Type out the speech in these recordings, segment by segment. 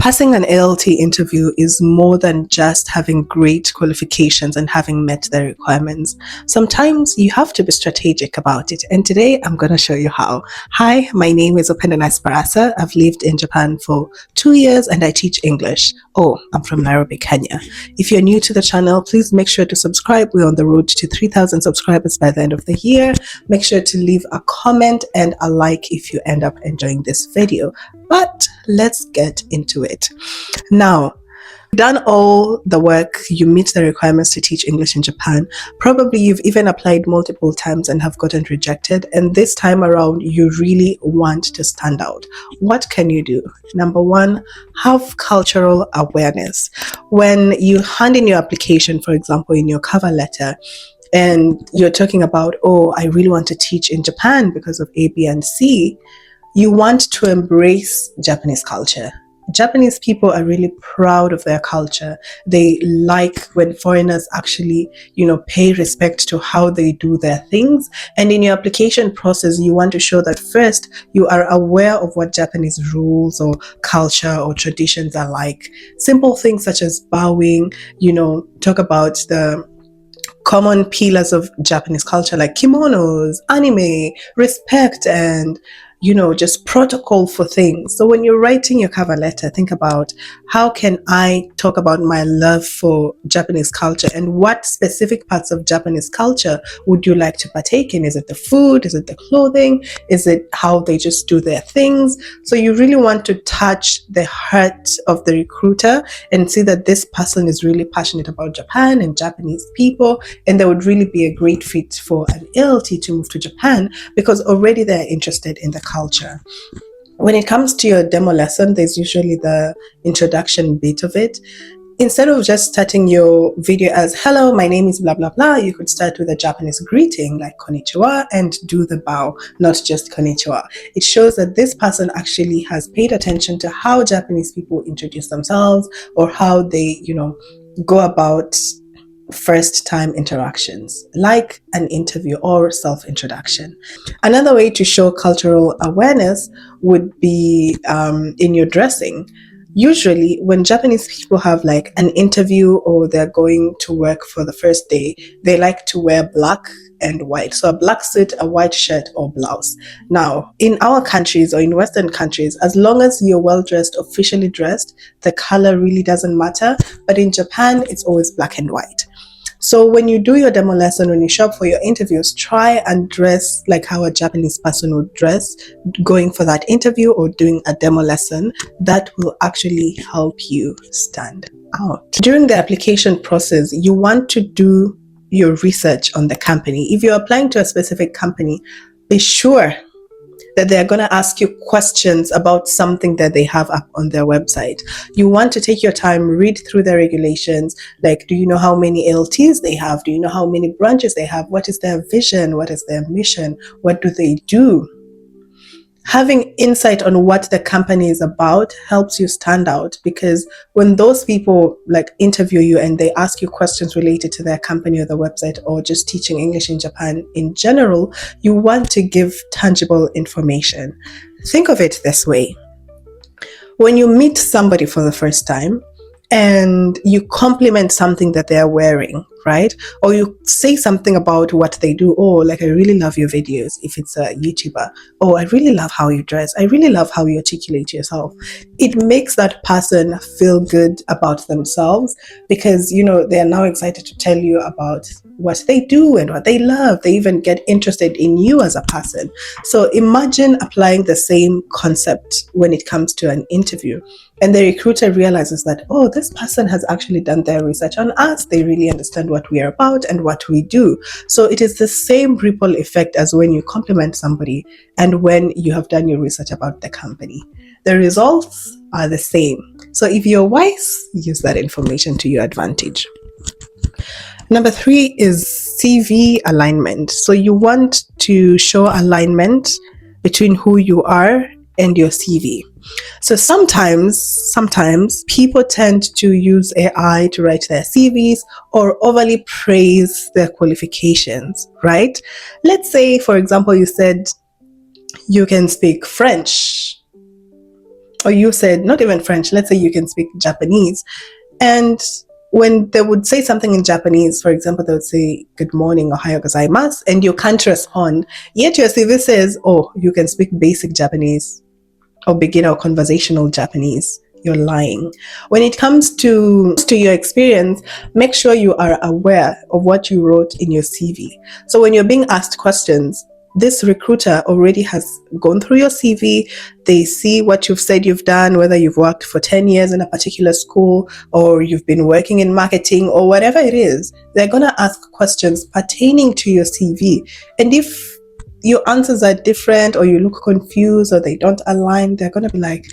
Passing an ALT interview is more than just having great qualifications and having met the requirements. Sometimes you have to be strategic about it, and today I'm going to show you how. Hi, my name is Openda Nasparasa. I've lived in Japan for 2 years and I teach English. Oh, I'm from Nairobi, Kenya. If you're new to the channel, please make sure to subscribe. We're on the road to 3,000 subscribers by the end of the year. Make sure to leave a comment and a like if you end up enjoying this video. But let's get into it. Now, done all the work, you meet the requirements to teach English in Japan. Probably you've even applied multiple times and have gotten rejected. And this time around, you really want to stand out. What can you do? Number one, have cultural awareness. When you hand in your application, for example, in your cover letter, and you're talking about, oh, I really want to teach in Japan because of A, B, and C, you want to embrace Japanese culture. Japanese people are really proud of their culture. They like when foreigners actually, pay respect to how they do their things. And in your application process, you want to show that first, you are aware of what Japanese rules or culture or traditions are like. Simple things such as bowing, talk about the common pillars of Japanese culture like kimonos, anime, respect, and just protocol for things. So when you're writing your cover letter, think about how can I talk about my love for Japanese culture and what specific parts of Japanese culture would you like to partake in? Is it the food? Is it the clothing? Is it how they just do their things? So you really want to touch the heart of the recruiter and see that this person is really passionate about Japan and Japanese people, and they would really be a great fit for an ALT to move to Japan because already they're interested in the culture. When it comes to your demo lesson, there's usually the introduction bit of it. Instead of just starting your video as, hello, my name is blah, blah, blah, you could start with a Japanese greeting like konnichiwa and do the bow, not just konnichiwa. It shows that this person actually has paid attention to how Japanese people introduce themselves or how they, go about first time interactions, like an interview or self-introduction. Another way to show cultural awareness would be in your dressing. Usually when Japanese people have like an interview or they're going to work for the first day, they like to wear black and white. So a black suit, a white shirt or blouse. Now, in our countries or in Western countries, as long as you're well dressed, officially dressed, the color really doesn't matter. But in Japan, it's always black and white. So when you do your demo lesson, when you show up for your interviews, try and dress like how a Japanese person would dress going for that interview or doing a demo lesson. That will actually help you stand out. During the application process, you want to do your research on the company. If you're applying to a specific company, be sure that they're going to ask you questions about something that they have up on their website. You want to take your time, read through the regulations. Like, do you know how many ALTs they have? Do you know how many branches they have? What is their vision? What is their mission? What do they do? Having insight on what the company is about helps you stand out, because when those people like interview you and they ask you questions related to their company or the website or just teaching English in Japan in general, you want to give tangible information. Think of it this way. When you meet somebody for the first time and you compliment something that they're wearing, right? Or you say something about what they do. Oh, like, I really love your videos. If it's a YouTuber, oh, I really love how you dress. I really love how you articulate yourself. It makes that person feel good about themselves because, they are now excited to tell you about what they do and what they love. They even get interested in you as a person. So imagine applying the same concept when it comes to an interview. And the recruiter realizes that, oh, this person has actually done their research on us. They really understand what we are about and what we do. So it is the same ripple effect as when you compliment somebody and when you have done your research about the company. The results are the same. So if you're wise, use that information to your advantage. Number 3 is CV alignment. So you want to show alignment between who you are and your CV. So sometimes people tend to use AI to write their CVs or overly praise their qualifications, right? Let's say, for example, you said you can speak French. or you said not even French, let's say you can speak Japanese, and when they would say something in Japanese, for example, they would say good morning or "Ohayo gozaimasu," and you can't respond, yet your CV says, oh, you can speak basic Japanese or beginner or conversational Japanese. You're lying. When it comes to your experience, make sure you are aware of what you wrote in your CV. So when you're being asked questions, this recruiter already has gone through your CV. They see what you've said you've done, whether you've worked for 10 years in a particular school or you've been working in marketing or whatever it is. They're going to ask questions pertaining to your CV. And if your answers are different or you look confused or they don't align, they're going to be like,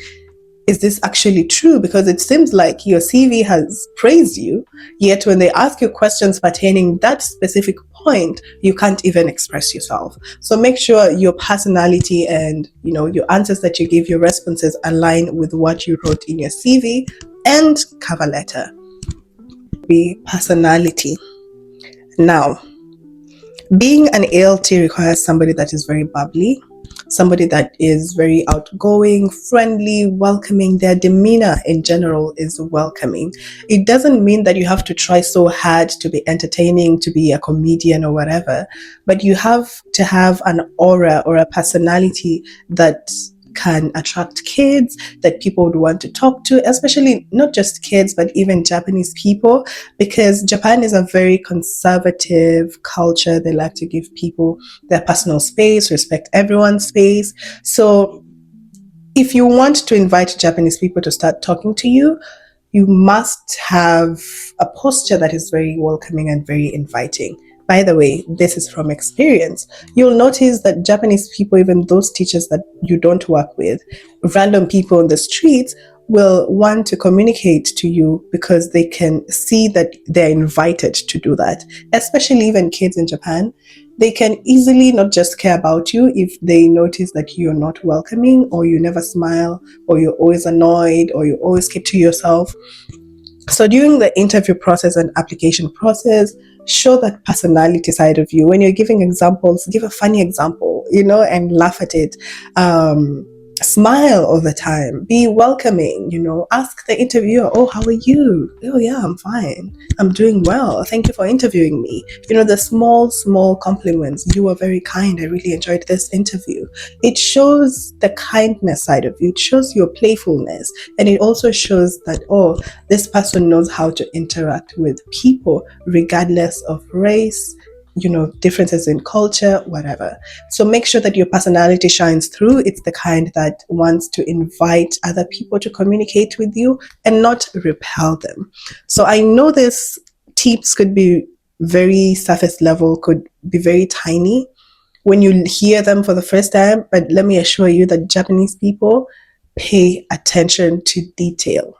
is this actually true? Because it seems like your CV has praised you, yet when they ask you questions pertaining that specific point, you can't even express yourself. So make sure your personality and your answers that you give, your responses align with what you wrote in your CV and cover letter. Be personality. Now, being an ALT requires somebody that is very bubbly, somebody that is very outgoing, friendly, welcoming. Their demeanor in general is welcoming. It doesn't mean that you have to try so hard to be entertaining, to be a comedian or whatever, but you have to have an aura or a personality that can attract kids, that people would want to talk to, especially not just kids, but even Japanese people, because Japan is a very conservative culture. They like to give people their personal space, respect everyone's space. So if you want to invite Japanese people to start talking to you, you must have a posture that is very welcoming and very inviting. By the way, this is from experience. You'll notice that Japanese people, even those teachers that you don't work with, random people on the streets, will want to communicate to you because they can see that they're invited to do that. Especially even kids in Japan, they can easily not just care about you if they notice that you're not welcoming, or you never smile, or you're always annoyed, or you always keep to yourself. So during the interview process and application process, show that personality side of you. When you're giving examples, give a funny example, and laugh at it. Smile all the time. Be welcoming, ask the interviewer, oh, how are you? Oh, yeah, I'm fine. I'm doing well. Thank you for interviewing me. The small compliments. You were very kind. I really enjoyed this interview. It shows the kindness side of you. It shows your playfulness. And it also shows that, oh, this person knows how to interact with people regardless of race, differences in culture, whatever. So make sure that your personality shines through. It's the kind that wants to invite other people to communicate with you and not repel them. So I know this tips could be very surface level, could be very tiny when you hear them for the first time, but let me assure you that Japanese people pay attention to detail.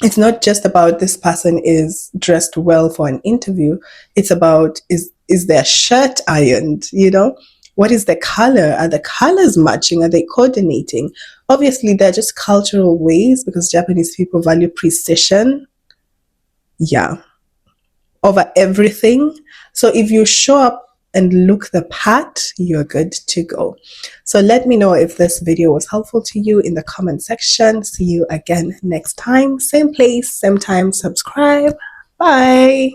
It's not just about this person is dressed well for an interview. It's about is their shirt ironed, What is the color? Are the colors matching? Are they coordinating? Obviously, they're just cultural ways because Japanese people value precision. Yeah, over everything. So if you show up and look the part, you're good to go. So let me know if this video was helpful to you in the comment section. See you again next time. Same place, same time. Subscribe. Bye.